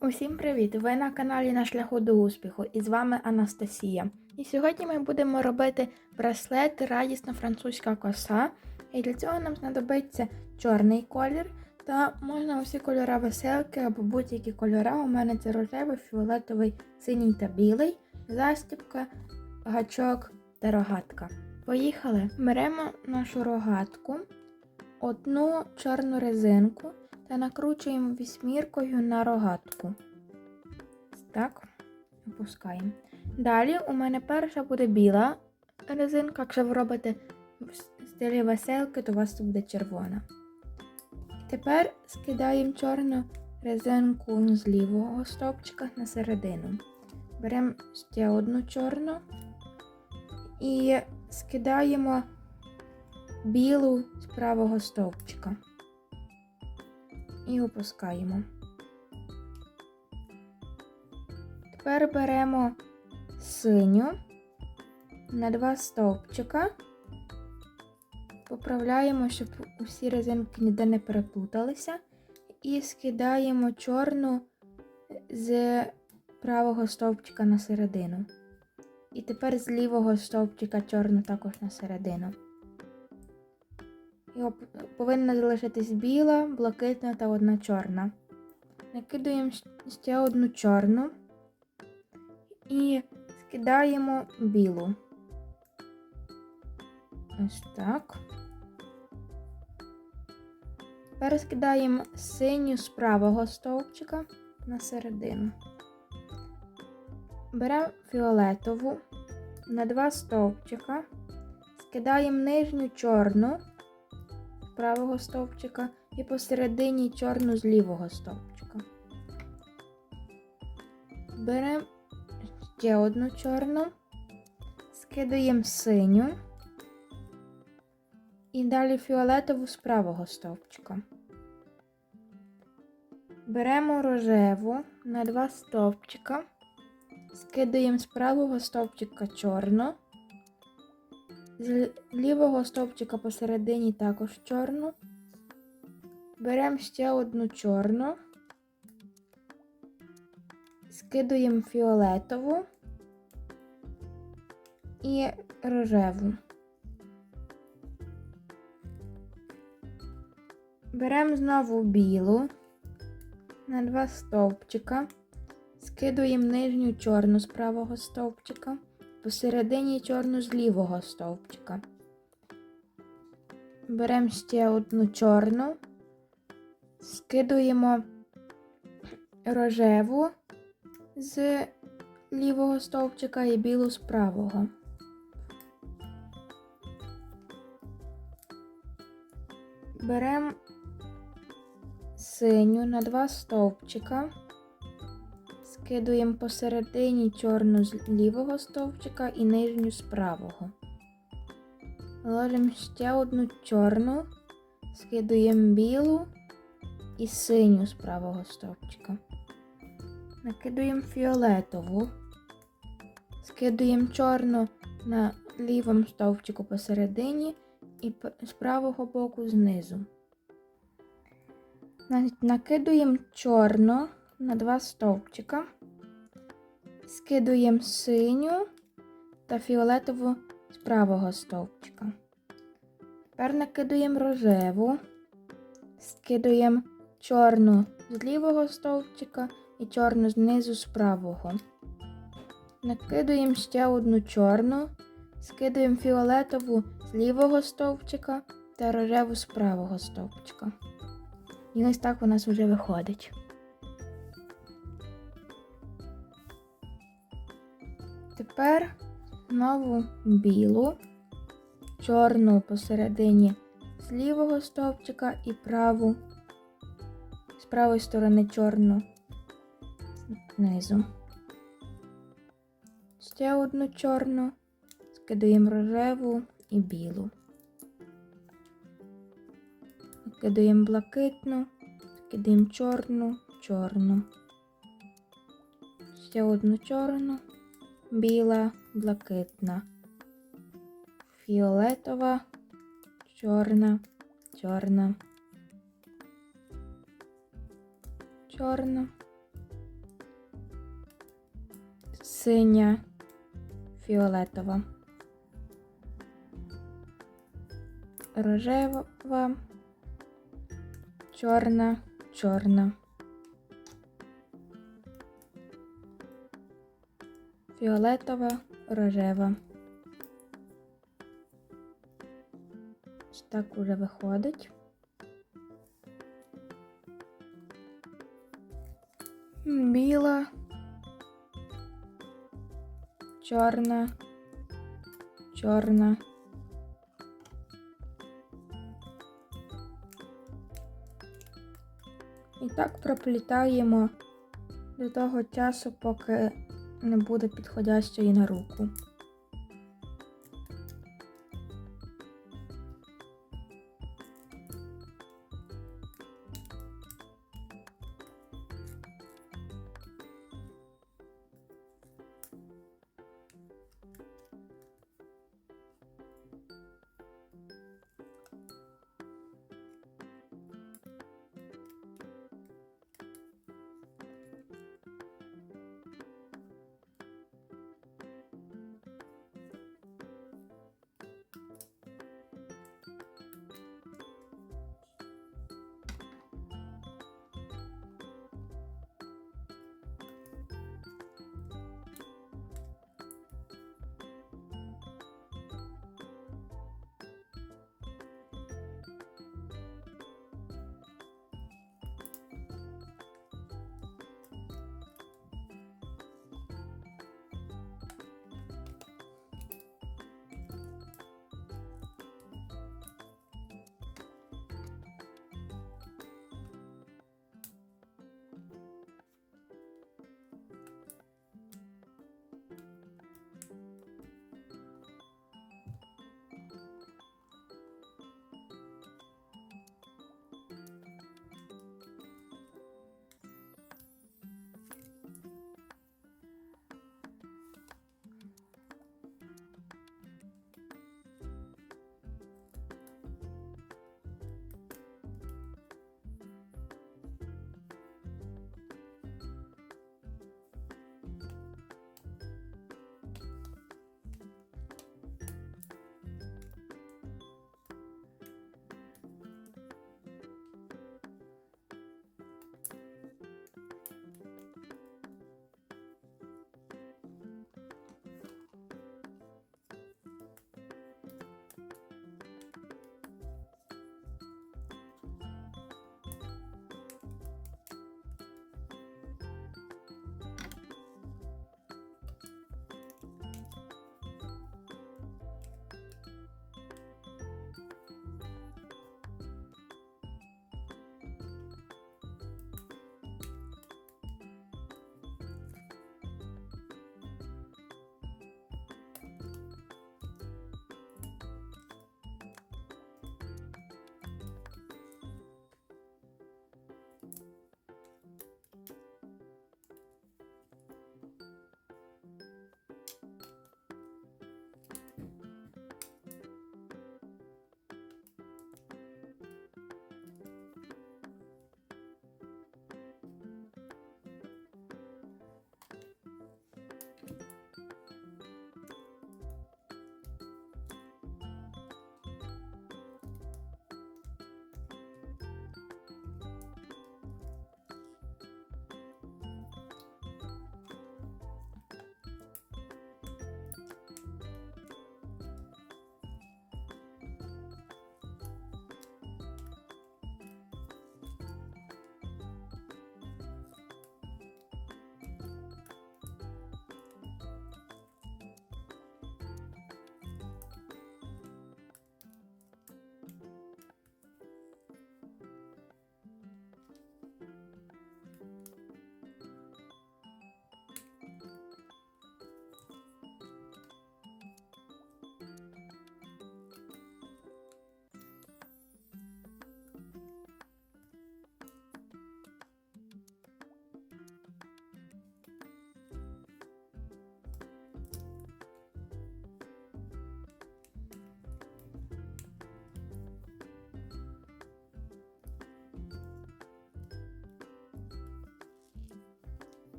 Усім привіт! Ви на каналі На шляху до успіху і з вами Анастасія. І сьогодні ми будемо робити браслет Радісна французька коса. І для цього нам знадобиться чорний колір та можна усі кольори веселки або будь-які кольори. У мене це рожевий, фіолетовий, синій та білий, застібка, гачок та рогатка. Поїхали! Беремо нашу рогатку, одну чорну резинку та накручуємо вісьміркою на рогатку. Так, опускаємо. Далі у мене перша буде біла резинка. Якщо ви робите в стилі веселки, то у вас тут буде червона. Тепер скидаємо чорну резинку з лівого стовпчика на середину. Беремо ще одну чорну і скидаємо білу з правого стовпчика. І опускаємо. Тепер беремо синю на 2 стовпчика, поправляємо, щоб усі резинки ніде не переплуталися, і скидаємо чорну з правого стовпчика на середину. І тепер з лівого стовпчика чорну також на середину. І повинна залишитись біла, блакитна та одна чорна. Накидаємо ще одну чорну і скидаємо білу. Ось так. Тепер скидаємо синю з правого стовпчика на середину. Беремо фіолетову на 2 стовпчика, скидаємо нижню чорну правого стовпчика і посередині чорну з лівого стовпчика. Беремо ще одну чорну, скидаємо синю і далі фіолетову з правого стовпчика. Беремо рожеву на 2 стовпчика, скидаємо з правого стовпчика чорну, з лівого стовпчика посередині також чорну. Беремо ще одну чорну, скидуємо фіолетову і рожеву. Беремо знову білу на 2 стовпчика, скидуємо нижню чорну з правого стовпчика, посередині чорну з лівого стовпчика. Беремо ще одну чорну, скидуємо рожеву з лівого стовпчика і білу з правого. Беремо синю на 2 стовпчика, скидуємо посередині чорну з лівого стовпчика і нижню з правого. Ложимо ще одну чорну, скидуємо білу і синю з правого стовпчика. Накидуємо фіолетову, скидуємо чорну на лівому стовпчику посередині і з правого боку знизу. Накидуємо чорну на 2 стовпчика, скидуємо синю та фіолетову з правого стовпчика. Тепер накидуємо рожеву, скидуємо чорну з лівого стовпчика і чорну знизу з правого. Накидуємо ще одну чорну, скидуємо фіолетову з лівого стовпчика та рожеву з правого стовпчика. І ось так у нас вже виходить. Тепер знову білу, чорну посередині з лівого стовпчика і праву, з правої сторони чорну знизу. Ще одну чорну, скидаємо рожеву і білу. Скидаємо блакитну, скидаємо чорну, чорну. Ще одну чорну, біла, блакитна, фіолетова, чорна, чорна, чорна, синя, фіолетова, рожева, чорна, чорна, фіолетова, рожева. Ось так уже виходить. Біла, чорна, чорна, і так проплітаємо до того часу, поки не буде підходящої на руку.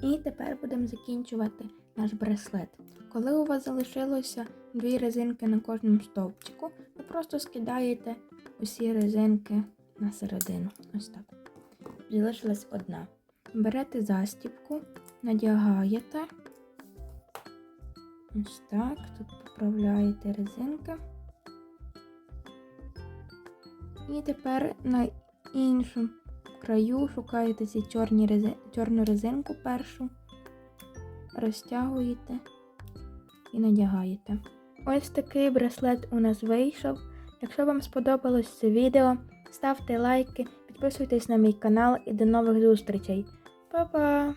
І тепер будемо закінчувати наш браслет. Коли у вас залишилося 2 резинки на кожному стовпчику, ви просто скидаєте усі резинки на середину. Ось так. Залишилась одна. Берете застібку, надягаєте. Ось так. Тут поправляєте резинки. І тепер на іншому краю шукаєте ці чорну резинку першу, розтягуєте і надягаєте. Ось такий браслет у нас вийшов. Якщо вам сподобалось це відео, ставте лайки, підписуйтесь на мій канал і до нових зустрічей. Па-па!